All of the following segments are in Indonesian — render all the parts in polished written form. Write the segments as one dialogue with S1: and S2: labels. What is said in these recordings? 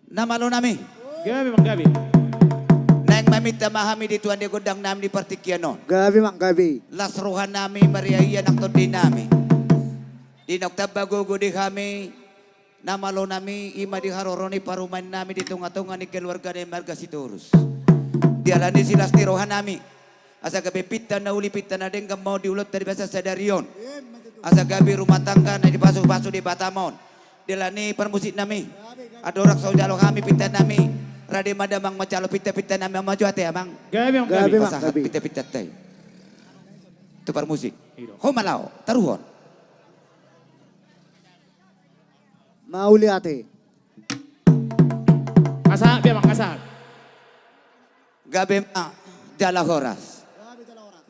S1: Nama lo nami.
S2: Gabi Mang Gabi.
S1: Nang mamita mahami di tuan di godang nami di partikyanon.
S3: Gabi Mang Gabi.
S1: Lasruhan nami mariahiyan ang di nami. Di nagtabagogo di kami. Nama lo nami ima di haroroni paruman nami di tunga-tunga ni keluarga ni marga siturus. Di alani silas tirohan nami. Asa gabi pita na uli pita na denggam mau diulot dari bahasa sadarion. Asa gabi rumah tangga na dipasok-pasok di Batamon. Dilani permusik nami. Adorak saudara kami pita nami. Rade madamang macalo pita-pita nami maju ate amang.
S2: Gabi Mang
S3: Gabi
S2: Gabi.
S3: Mang
S1: Pasahat
S3: Gabi.
S1: pita-pita tay. Itu permusik. Ho malao taruhon.
S3: Mauli ate.
S2: Kasahak biya Mang kasahak.
S1: Gabi ma jala horas.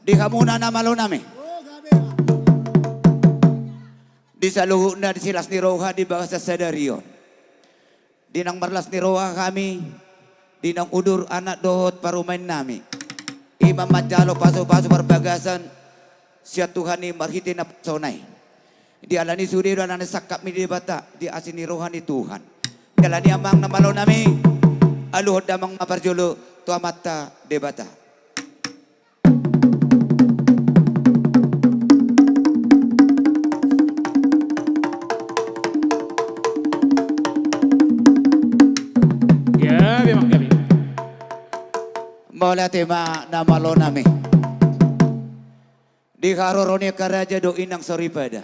S1: Di kamuna na malo nami. Di saluhu na di silas ni Roha di bahasa sadarion. Di nang marlas ni Roha kami. Di nang udur anak dohot parumain nami. Imam majalo paso-paso perbagasan. Siat Tuhan ni marhiti na sonay. Di alani suri dan ane sakap mi di bata. Di asini rohani Tuhan. Di alani amang na malo nami. Aluhod damang maparjolo. Tua mata di bata.
S2: Gabi Mang Gabi.
S1: Mula tema nama lo nami. Di karoroni karaja do inang soribada.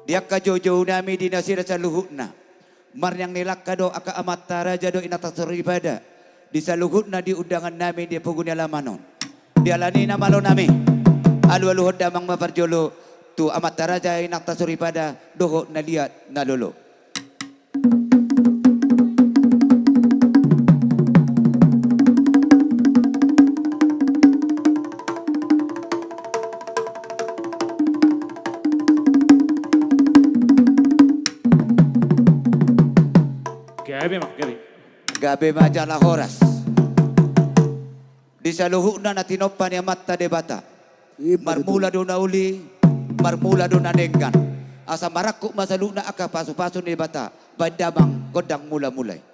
S1: Dia kajojo nami di nasira sa luhutna. Marnyang nilak kado aka amata raja do inata soribada. Di sa luhutna di undangan nami di pugun lamanon. Di alani nama lo nami. Alu-aluhod damang maparjolo. Tu amata raja inata soribada. Doho na liat na lolo.
S2: Gabi Mang Gabi.
S1: Gabi majalah horas. Di saluhuk na natinopan ni mata de bata. Marmula do na uli, marmula do na denggan. Asa marakuk masalu na aka pasu-pasu ni bata. Badamang godang mula-mulai.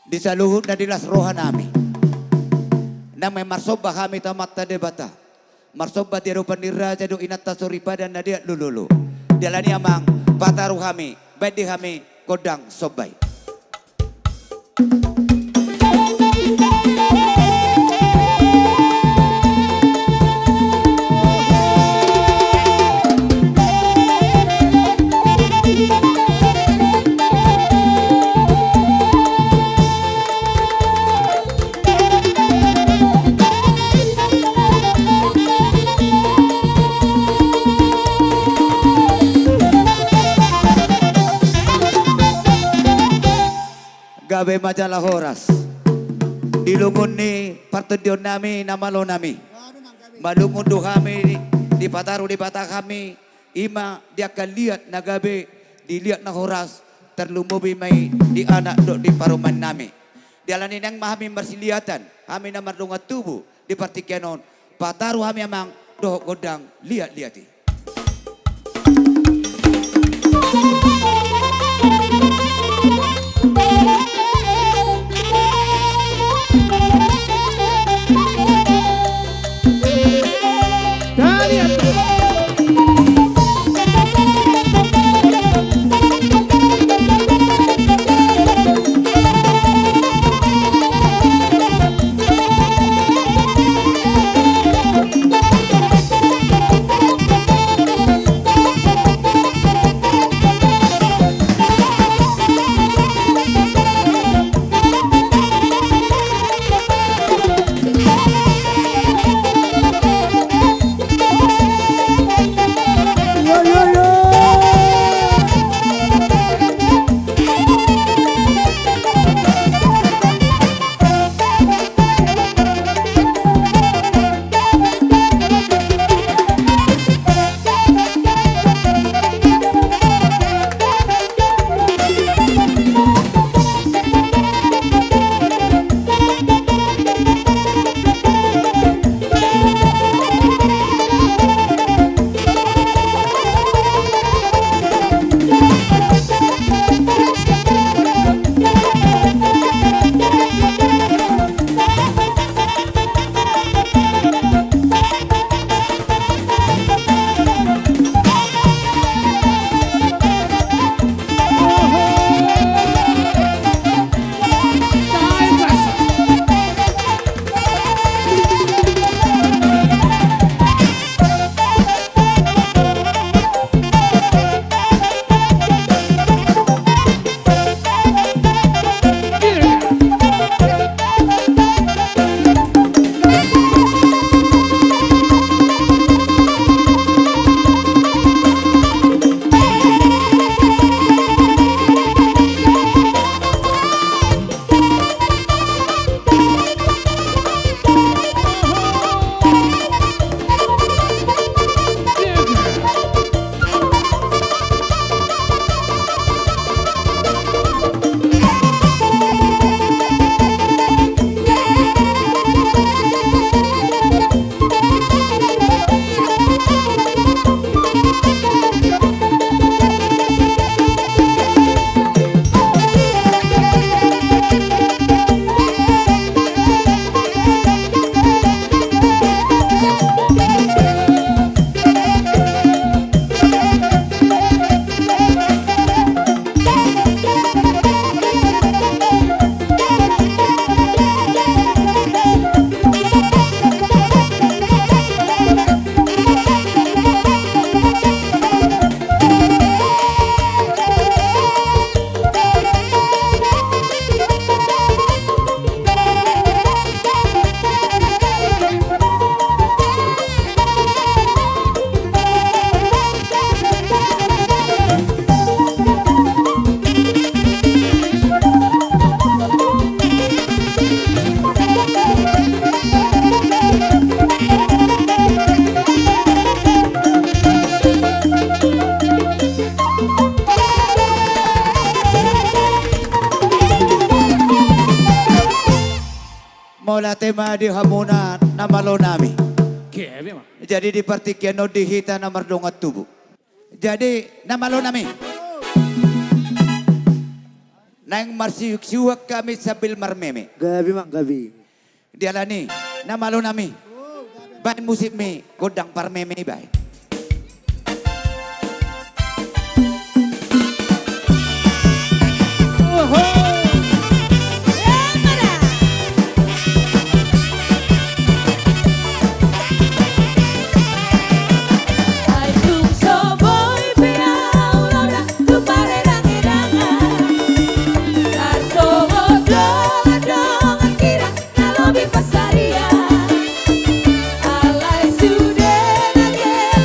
S1: Di saluhut na dilas roha nami. Na may marsoba kami tamat de bata. Marsoba di rupan ni raja do inata suripada na dia lululu. Dialani amang pataru kami, bedi kami kodang sobay. Gabi majalah horas. Dilungun ni partedion nami nama lo nami. Malungun do kami di pataru di bata kami. Ima dia akan lihat na gabi dilihat na horas terlumubi may di anak do di paruman nami. Dialani nang mahami marsilihatan. Kami na marlungat tubuh di partikyanon. Pataru kami amang do godang lihat-lihati. tema di hamuna namalo nami.
S2: Kebe mak.
S1: Jadi di partikian no dihita na mardongat tubuh. Jadi namalo nami. Nang marsiyuk-siyuk kami sambil marmeme.
S3: Gabi mak gabi.
S1: Dialani namalo nami. Bain musik mi kodang parmeme bay.
S4: Ay kung soboy pinaulara tu parerangirangan Karsongodongan kira nalobi pasaria Alay sudah nagel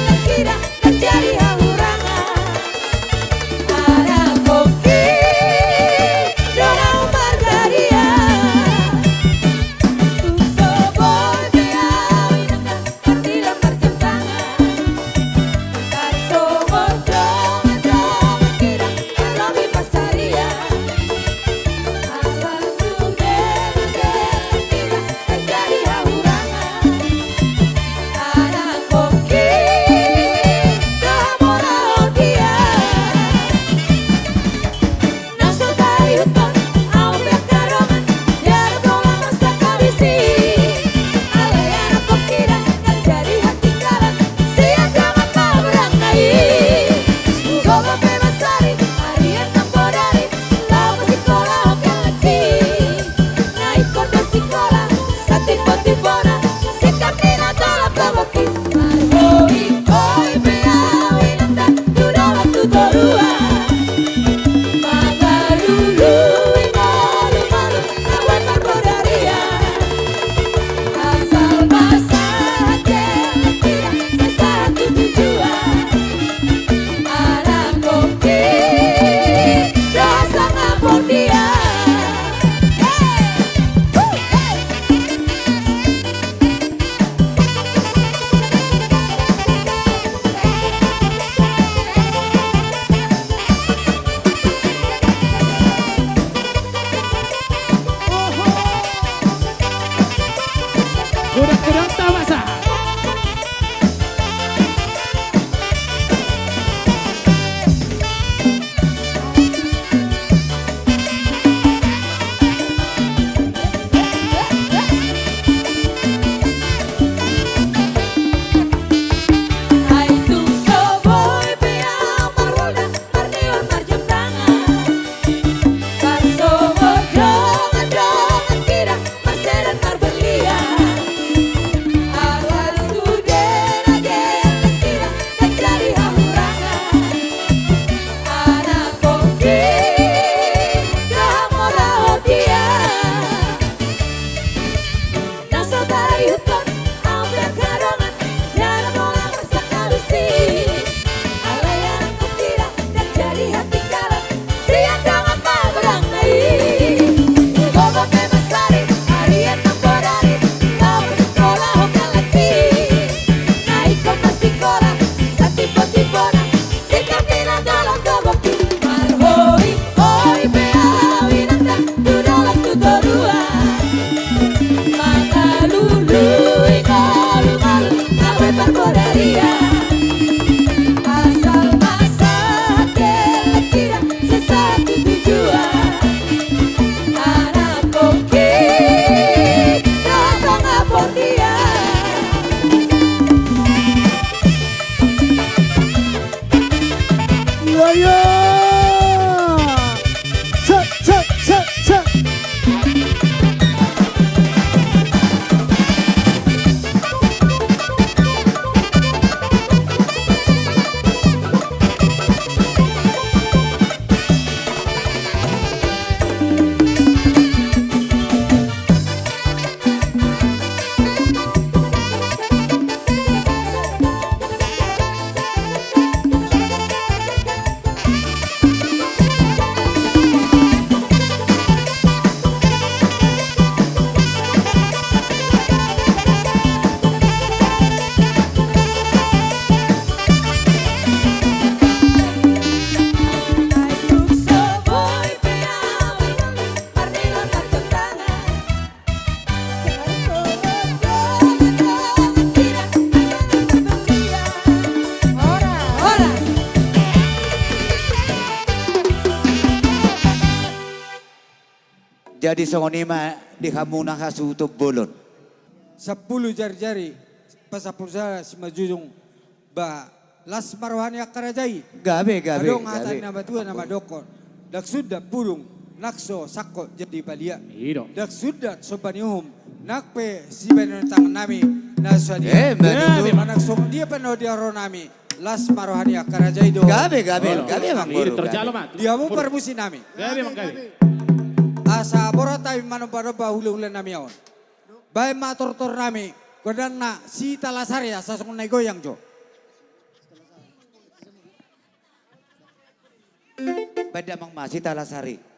S1: Jadi songonima di hamuna hasutub bolon.
S5: 10 jari-jari pasapulsa si majujung ba las marwahani akarajai.
S1: Gabe, gabe,
S5: Adong hatan
S1: gabe.
S5: nama tua nama dokon. Dak sudah purung nakso sakko jadi balia.
S2: Ido.
S5: Dak sudah sobanium nakpe si benon tangan nami nasadi.
S1: Menutup.
S5: Manakso dia peno dia ronami las marwahani akarajai do.
S1: Gabe, gabe, gabe mang
S2: Ido
S1: guru.
S2: terjalo
S1: gabe.
S2: mat.
S5: Dia mau permusi nami.
S2: Gabi mang gabi.
S5: Asa borota manoba hule-hule nami awan. Bae mator-tor nami. Kodan na si talasari asa song nai goyang jo.
S1: Pada mang masih talasari.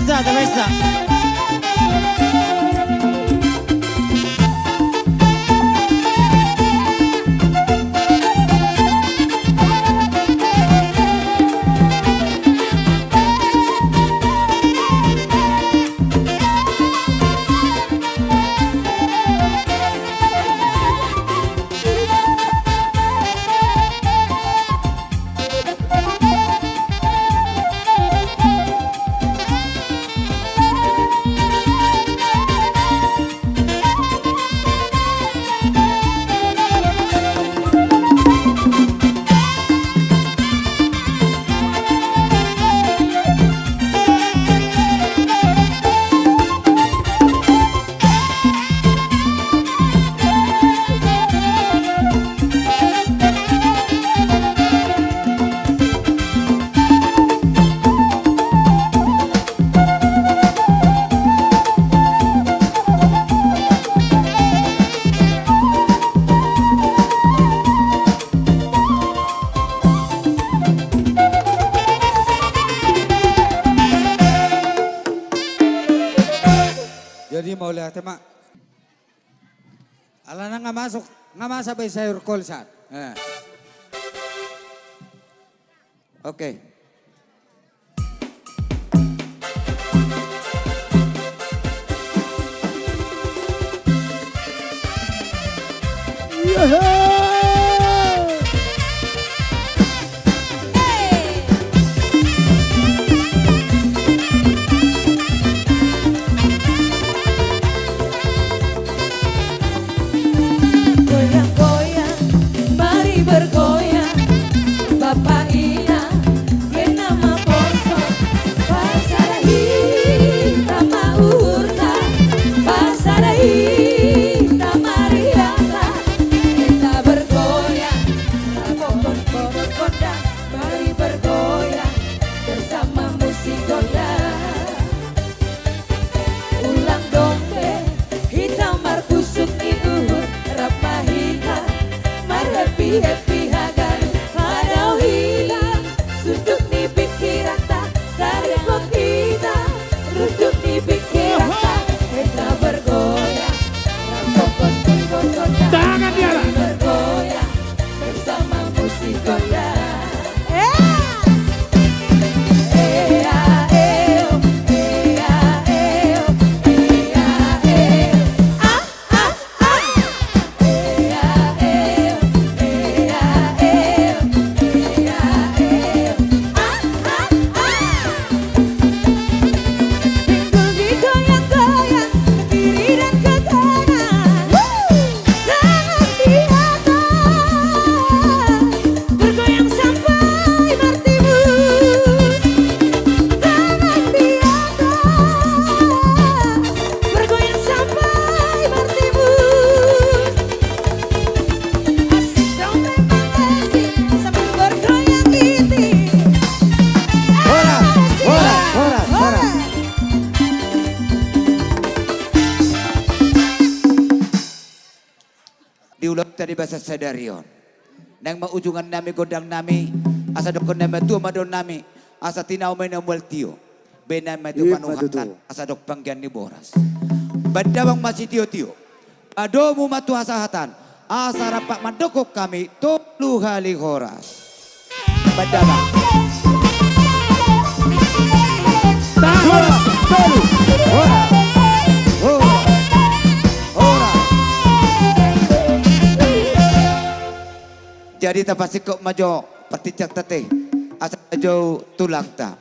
S5: pesta, ada pesta. Jadi mau lihat mak. Alana nggak masuk, nggak masak bay sayur kolsat.
S1: Oke.
S4: Goyang-goyang, mari bergoyang, Bapak Ina, dia nama Poso, Pasarahi, nama Urta, Pasarahi, nama Riata, kita bergoyang, rabon-rabon kondang, mari bergoyang, bersama musik gondang. Ulang dombe, hitam markusuk iuhur, rapahita, mar happy hagan, hadau hilang, suduk ni pikiran tak, dari kita, ruduk ni pikiran tak, kita bergoyang, rapokon pun gondang,
S2: Tangan dia lah.
S4: bergoyang, bersama musik gondang. Bergoyang sampai Martimus, tangan di atas. Bergoyang sampai Martimus. Asik dong memang asik sambil bergoyang ini.
S1: Hora, hora, hora, hora. Diulang tadi bahasa Sadarion. Nang maujungan nami godang nami, asa dokon nami tua madon nami, asa tinau may namual tiyo. Benama itu panuhatan, asa dok panggian ni Boras. Badawang masih tiyo-tiyo, adomu matu asahatan, asa rapak mandokok kami, tolu hali horas. Badawang.
S2: Hora,
S1: Tolu, hora, hora, hora. Jadi tapasi kok majo perticak teteh, asa majo tulang ta.